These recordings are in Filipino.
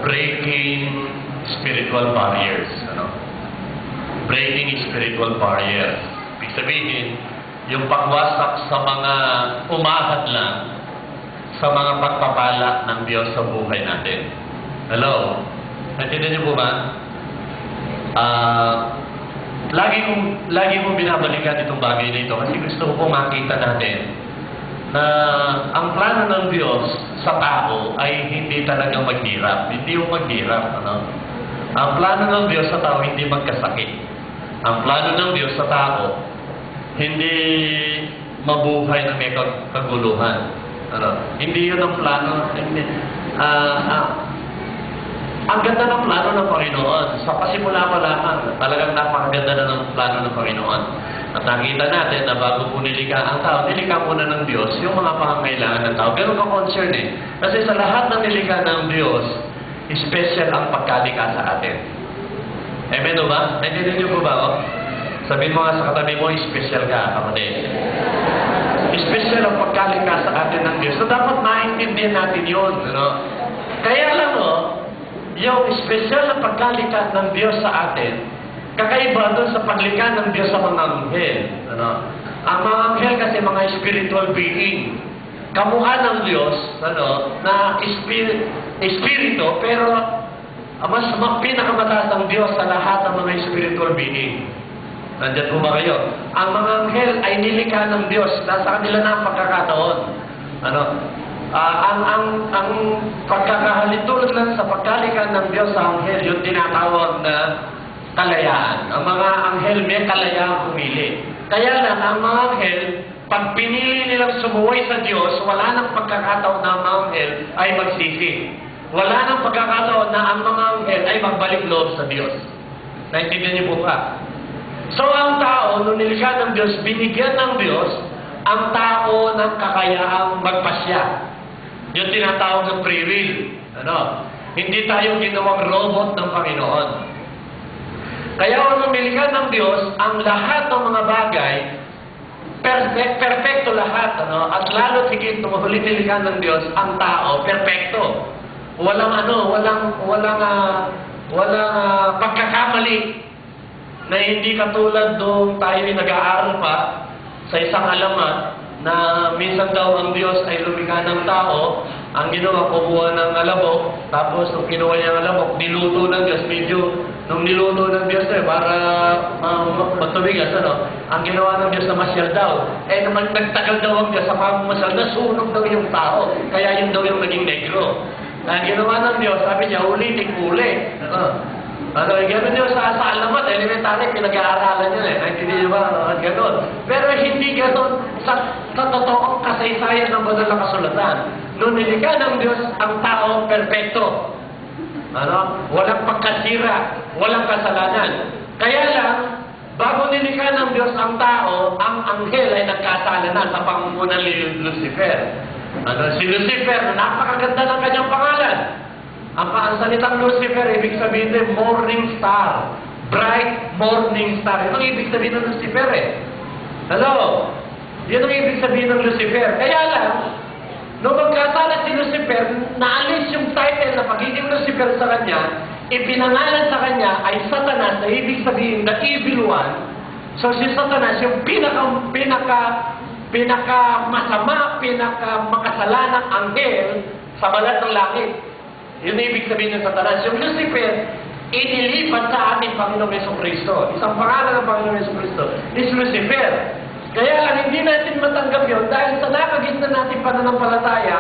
breaking spiritual barriers. Ano? Breaking spiritual barriers. Ibig sabihin, yung pagwasak sa mga umahad lang sa mga pagpapala ng Diyos sa buhay natin. Hello? Naintindihan niyo po ba? Lagi kong binabalikan itong bagay na ito kasi gusto ko makita natin na ang plano ng Diyos sa tao ay hindi talaga maghirap. Hindi yung maghirap. Ano? Ang plano ng Diyos sa tao hindi magkasakit. Ang plano ng Diyos sa tao hindi mabuhay na may kaguluhan. Ano? Hindi yun ang plano. Ang ganda ng plano ng Panginoon. Sa pasimula pa lamang, talagang napakaganda na ng plano ng Panginoon. At nakita natin na bago po nilikha ang tao, nilikha muna ng Diyos yung mga pangangailangan ng tao. Ganun ka-concern eh. Kasi sa lahat ng nilikha ng Diyos, special ang pagkalikha sa atin. Amen o ba? Naintindihan niyo po ba? Oh? Sabihin mo nga sa katabi mo, special ka, kapatid. Special ang pagkalikha sa atin ng Diyos. So dapat maintindihan natin yun. Ano? Kaya lang yung special na pagkalikha ng Diyos sa atin, kakaiba doon sa paglikha ng Diyos sa mga anghel. Ano? Ang mga anghel kasi mga spiritual being. Kamukha ng Diyos, na espiritu, pero mas pinakamataas ng Diyos sa lahat ng mga spiritual being. Nandiyan po ba kayo? Ang mga anghel ay nilikha ng Diyos. Nasa kanila na ang pagkakataon. Ano? Ang pagkakahalitulad lang sa pagkalikha ng Diyos sa anghel, yung tinatawag na kalayaan. Ang mga anghel may kalayaan pumili. Kaya lang, ang mga anghel, pag pinili nilang sumuway sa Diyos, wala nang pagkakataon na ang mga anghel ay magsisi. Wala nang pagkakataon na ang mga anghel ay magbalik loob sa Diyos. Naintindihan niyo po ba? So, ang tao, nung nilikha ng Diyos, binigyan ng Diyos ang tao ng kakayaang magpasya. Yung tinatawag ng free will. Ano? Hindi tayo ginawang robot ng Panginoon. Kaya nung nilikha ng Diyos, ang lahat ng mga bagay, perfecto lahat. Ano? At lalo higit nung huli nilikha ng Diyos, ang tao, perfecto. Walang pagkakamali. Na hindi katulad nung tayo ay nag-aaral pa sa isang alamat na minsan daw ang Diyos ay lumikha ng tao, ang ginawa, kumuha ng alabok, tapos nung kinuha niya ang alabok, niluto ng Diyos, nung niluto ng Diyos para magtubigas, ang ginawa ng Diyos na masyal daw. Naman nagtagal daw ang Diyos sa pamamasyal, nasunog daw yung tao, kaya yun daw yung naging negro. Ang ginawa ng Diyos, sabi niya, ulitin-uli. Gano'n yun sa alamat, elementary, pinag-aaralan yun naintindihan niyo ba? Gano'n. Pero hindi gano'n sa totoong kasaysayan ng banal na kasulatan. Noong nilikha ng Diyos, ang tao, perfecto. Walang pagkasira, walang kasalanan. Kaya lang, bago nilikha ng Diyos ang tao, ang anghel ay nagkasala na sa pangunguna ni Lucifer. Si Lucifer, napakaganda ng kanyang pangalan. Ang salitang Lucifer, ibig sabihin din, morning star. Bright morning star. Yun ang ibig sabihin ng Lucifer Hello? Yun ang ibig sabihin ng Lucifer. Kaya lang, nung magkasala si Lucifer, naalis yung title na pagiging Lucifer sa kanya, ipinangalan sa kanya ay Satanas, na ibig sabihin the evil one. So si Satanas, yung pinaka-masama, pinaka-makasalanang anghel sa balat ng langit. Yun ang ibig sabihin ng Satanas. Yung Lucifer, inilipat sa ating Panginoong Jesucristo. Isang pangalan ng Panginoong Jesucristo is Lucifer. Kaya lang, hindi natin matanggap yun dahil sa nakagitna nating pananampalataya,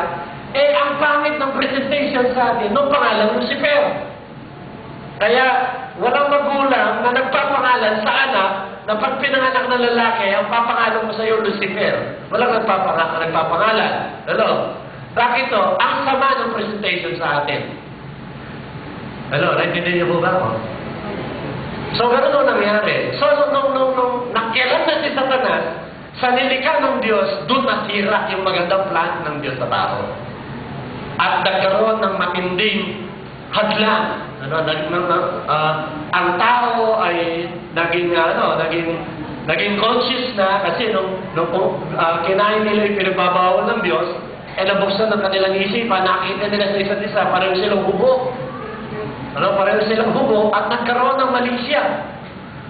ang pangit ng presentation sa atin ng pangalan Lucifer. Kaya, walang magulang na nagpapangalan sa anak na pag pinanganak ng lalaki, ang papangalan mo sa iyo Lucifer. Walang nagpapangalan. Hello? Bakit to? Ang sama ng presentation sa atin. Hello, naintindihan niyo po ba ako? So, gano'n ang nangyari. So, nung nakialam na si Satanas, sa nilikha ng Diyos, doon nasira yung magandang plan ng Diyos sa tao. At nagkaroon ng matinding hadlang. Ang tao ay naging conscious na kasi nung kinain nila yung pinagbabawal ng Diyos, nabuksan ng kanilang isipan, nakita nila sa isa't isa, parang silang hubog. Ano, pareho silang hubo at nagkaroon ng mali siya.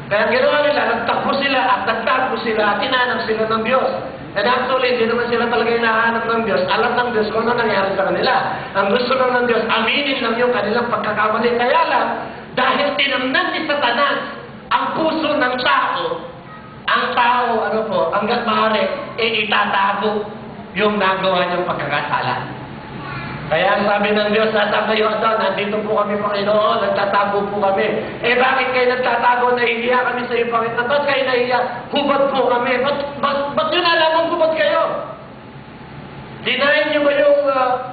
Kaya ginawa nila, nagtakbo sila at nagtago sila at inanap sila ng Diyos. And actually, hindi naman sila talaga hinahanap ng Diyos. Alam ng Diyos kung ano nangyari sa kanila. Ang gusto lang ng Diyos, aminin lang yung kanilang pagkakamali. Kaya lang, dahil tinamnan ni Satanas ang puso ng tao, ang tao, hanggat maaari, itatago yung nagawa niyang pagkakasala. Kaya ang sabi ng Diyos, nasa kayo, nandito po kami, Panginoon, nagtatago po kami. Eh bakit kayo nagtatago? Nahihiya kami sa iyo, Panginoon. Ba't kayo nahihiya? Hubad po kami. Ba't yun alam hubad kayo? Dinahin niyo ba yung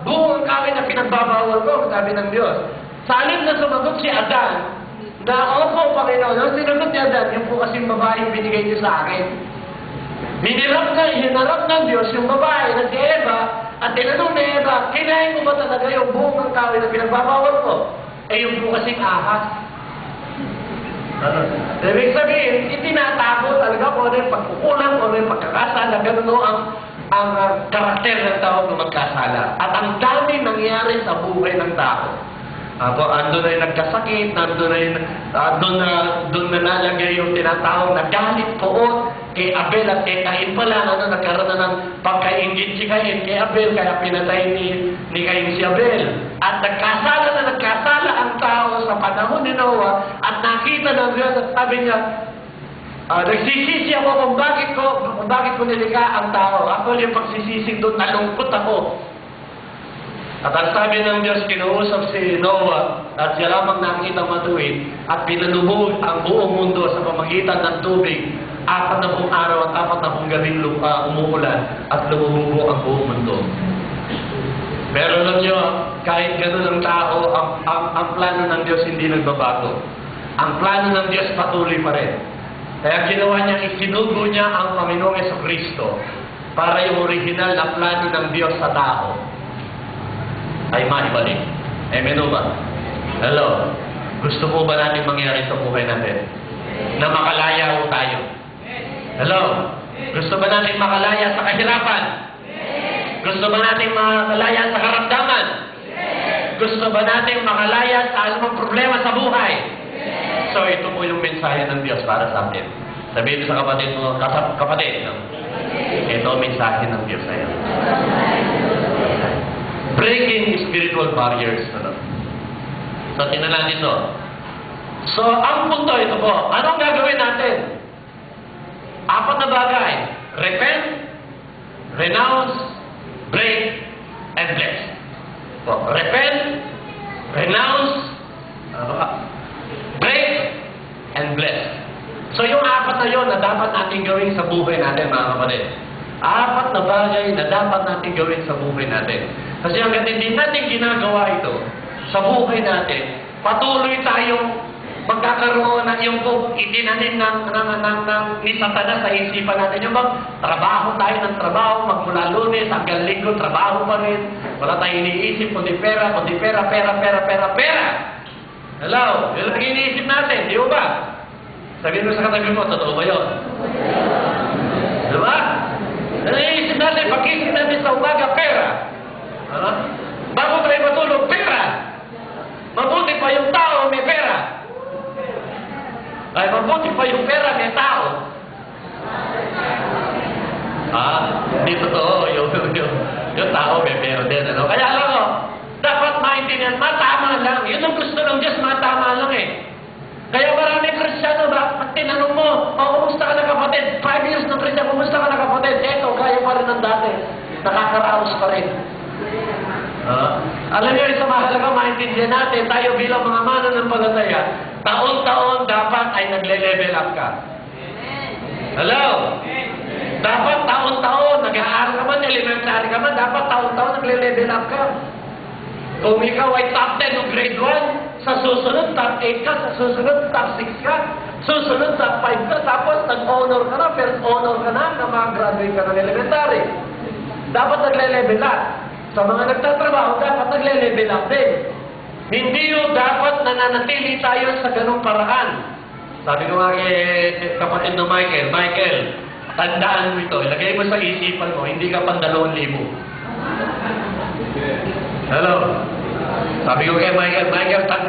buong kawin na pinagbabawal ko? Sabi ng Diyos. Sa halip na sumagot si Adan, na opo, Panginoon, ang sinagot ni Adan, yung po kasing babae binigay niyo sa akin. Hinarap ng Diyos yung babae na si Eva, at tinanong ni Eva, kinain mo ba talaga yung buong kawin na pinagbabawal ko? Eh yung po kasing ahas. Ibig sabihin, itinatago talaga kung ano yung pagkukulang, kung ano yung pagkakasala, gano'n ang karakter ng tao na magkasala. At ang dami nangyari sa buhay ng tao. Andun na yung nagkasakit, doon na nalagay yung tinatawag na galit poon kay Abel at kay Cain pala, nagkaroon na ng pagkaingit si Cain kay Abel, kaya pinatay ni Cain si Abel. At nagkasala ang tao sa panahon ni Noah at nakita ng Diyos at sabi niya, nagsisisi ako kung bakit ko nilikha ang tao. Ako yung pagsisising doon, nalungkot ako. At ang sabi ng Diyos, kinuusap si Noah at siya lamang nakita matuwid at pinanubog ang buong mundo sa pamagitan ng tubig. 40 araw at 40 gabing umuulan at lumubo ang buong mundo. Pero alam nyo, kahit gano'n ang tao, ang plano ng Diyos hindi nagbabago. Ang plano ng Diyos patuloy pa rin. Kaya ginawa niya, isinugo niya ang Panginoong Jesucristo para yung original na plano ng Diyos sa tao ay maibalik. Amen o ba? Hello? Gusto po ba natin mangyari sa buhay natin? Na makalaya po tayo? Hello? Gusto ba natin makalaya sa kahirapan? Gusto ba natin makalaya sa karamdaman? Gusto ba natin makalaya sa anumang problema sa buhay? So ito po yung mensahe ng Diyos para sa atin. Sabihin mo sa kapatid mo, kapatid, no? Ito ang mensahe ng Diyos sa iyo. Breaking spiritual barriers. So, tingnan natin ito. So, ang punto ito po, anong gagawin natin? 4 na bagay. Repent, renounce, break, and bless. So, repent, renounce, break, and bless. So, yung 4 na yun na dapat natin gawin sa buhay natin, mga kapatid. 4 na bagay na dapat natin gawin sa buhay natin. Kasi hanggang hindi natin ginagawa ito sa buhay natin, patuloy tayong magkakaroon ng yung itinanin ni Satanas sa isipan natin. Yung trabaho tayo ng trabaho, magmula Lunes hanggang Linggo, trabaho pa rin. Wala tayong iniisip, kundi pera. Hello? Yun lang iniisip natin, di ba? Sabihin mo sa katabi mo, totoo ba yun? Di ba? Iniisip natin, pag-isip natin sa umaga, pera. Bago tayo matulog, pera. Mabuti pa yung tao, may pera. Ay, mabuti pa yung pera, may tao. Hindi totoo. Yung tao, may pera din. Kaya alam mo, dapat maintindihan, matama lang. Yun ang gusto ng Diyos, matama lang eh. Kaya marami Kristiyano, pag tinanong mo, kumusta ka na kapatid? 5 years na Kristiyano, kumusta ka na kapatid? Eto, kaya pa rin ng dati. Nakakaraos pa rin. Alam niyo, isa mahalaga maintindihan natin, tayo bilang mga mananampalataya, taon-taon dapat ay nagle-level up ka. Hello? Dapat taon-taon, nag-aaral ka man, elementary ka man, dapat taon-taon nagle-level up ka. Kung ikaw ay top 10 ng grade 1, sa susunod top 8 ka, sa susunod top 6 ka, susunod top 5 ka, tapos nag-honor ka na, first honor ka na mag-graduate ka ng elementary. Dapat nagle-level up. Sa mga nagtatrabaho, dapat nagle-level up din. Hindi yun dapat nananatili tayo sa ganung paraan. Sabi ko nga kay kapatid ng Michael, tandaan mo ito, ilagay mo sa isipan mo, hindi ka pang 2,000. Hello? Sabi ko kay Michael, tandaan